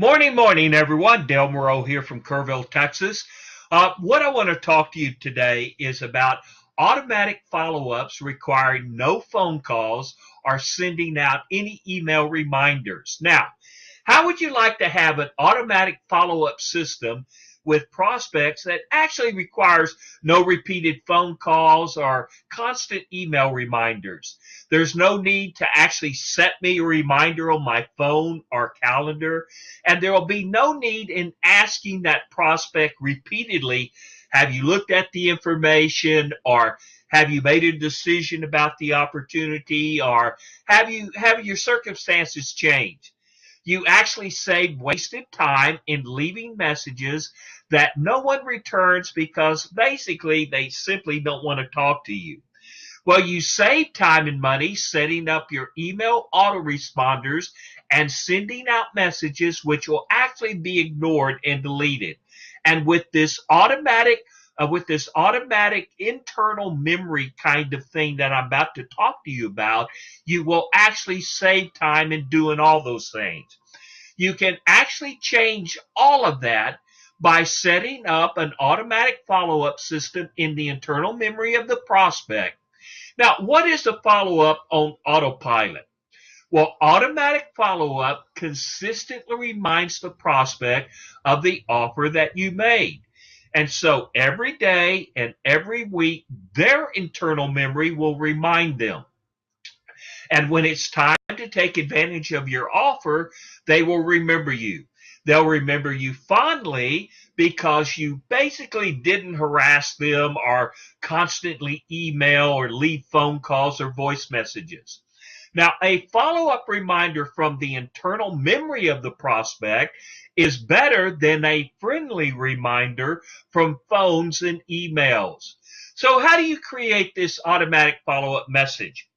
Morning, morning, everyone. Dale Moreau here from Kerrville, Texas. What I want to talk to you today is about automatic follow ups requiring no phone calls or sending out any email reminders. Now, how would you like to have an automatic follow up system with prospects that actually requires no repeated phone calls or constant email reminders? There's no need to actually set me a reminder on my phone or calendar, and there will be no need in asking that prospect repeatedly, have you looked at the information, or have you made a decision about the opportunity, or have your circumstances changed? You actually save wasted time in leaving messages that no one returns because basically they simply don't want to talk to you. Well, you save time and money setting up your email autoresponders and sending out messages which will actually be ignored and deleted. And with this automatic internal memory kind of thing that I'm about to talk to you about, you will actually save time in doing all those things. You can actually change all of that by setting up an automatic follow-up system in the internal memory of the prospect. Now, what is the follow up on autopilot? Well, automatic follow up consistently reminds the prospect of the offer that you made. And so every day and every week, their internal memory will remind them. And when it's time to take advantage of your offer, they will remember you. They'll remember you fondly because you basically didn't harass them or constantly email or leave phone calls or voice messages. Now, a follow up reminder from the internal memory of the prospect is better than a friendly reminder from phones and emails. So, how do you create this automatic follow up message?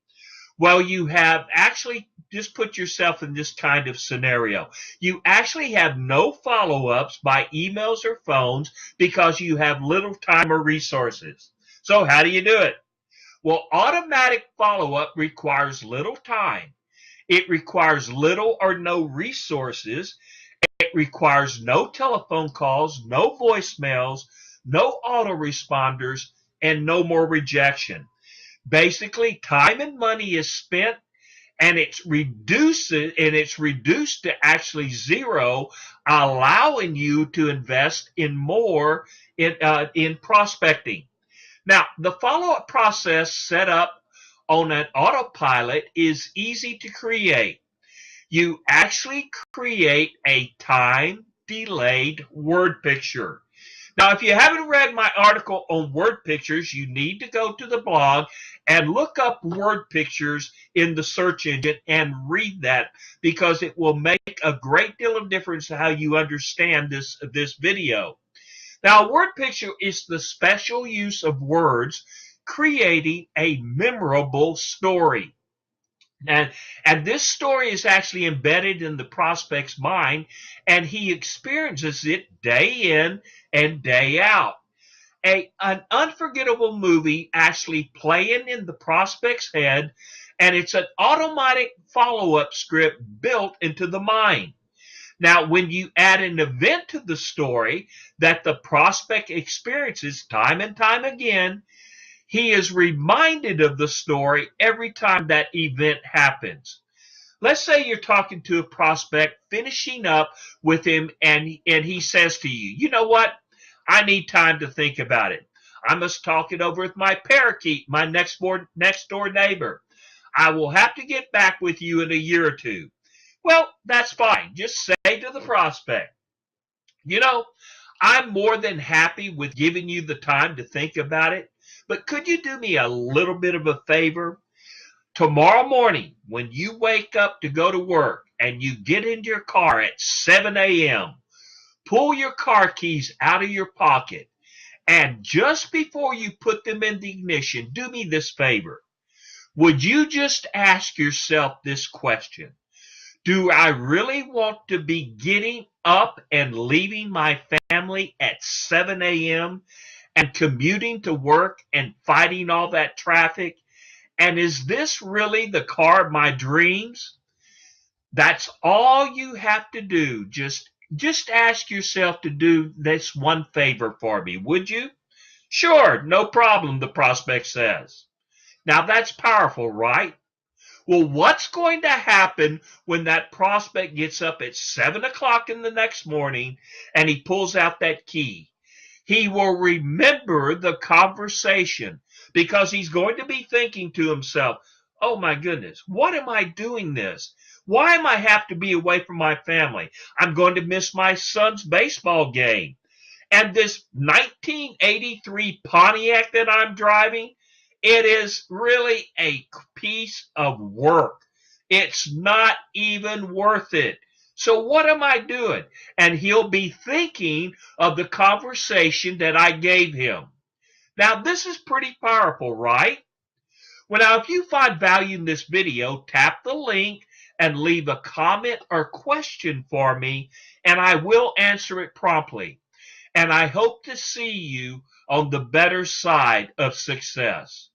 Well, you have actually just put yourself in this kind of scenario. You actually have no follow ups by emails or phones because you have little time or resources. So, how do you do it? Well, automatic follow up requires little time. It requires little or no resources. It requires no telephone calls, no voicemails, no autoresponders, and no more rejection. Basically, time and money is spent, and it's reduced to actually zero, allowing you to invest in more in prospecting. Now, the follow-up process set up on an autopilot is easy to create. You actually create a time delayed word picture. Now, if you haven't read my article on word pictures, you need to go to the blog and look up word pictures in the search engine and read that, because it will make a great deal of difference to how you understand this video. Now, a word picture is the special use of words creating a memorable story. And, and this story is actually embedded in the prospect's mind, and he experiences it day in and day out. An unforgettable movie actually playing in the prospect's head, and it's an automatic follow up script built into the mind. Now, when you add an event to the story that the prospect experiences time and time again, he is reminded of the story every time that event happens. Let's say you're talking to a prospect, finishing up with him, and he says to you, you know what? I need time to think about it. I must talk it over with my parakeet, my next door neighbor. I will have to get back with you in a year or two. Well, that's fine. Just say to the prospect, you know, I'm more than happy with giving you the time to think about it, but could you do me a little bit of a favor? Tomorrow morning, when you wake up to go to work and you get into your car at 7 a.m., pull your car keys out of your pocket, and just before you put them in the ignition, do me this favor. Would you just ask yourself this question? Do I really want to be getting up and leaving my family at 7 a.m. and commuting to work and fighting all that traffic? And is this really the car of my dreams? That's all you have to do. Just ask yourself to do this one favor for me, would you? Sure, no problem, the prospect says. Now that's powerful, right? Well, what's going to happen when that prospect gets up at 7 o'clock in the next morning and he pulls out that key? He will remember the conversation because he's going to be thinking to himself, oh my goodness, what am I doing this? Why am I have to be away from my family? I'm going to miss my son's baseball game. And this 1983 Pontiac that I'm driving, it is really a piece of work. It's not even worth it. So what am I doing? And he'll be thinking of the conversation that I gave him. Now, this is pretty powerful, right? Well, now, if you find value in this video, tap the link and leave a comment or question for me, and I will answer it promptly. And I hope to see you on the better side of success.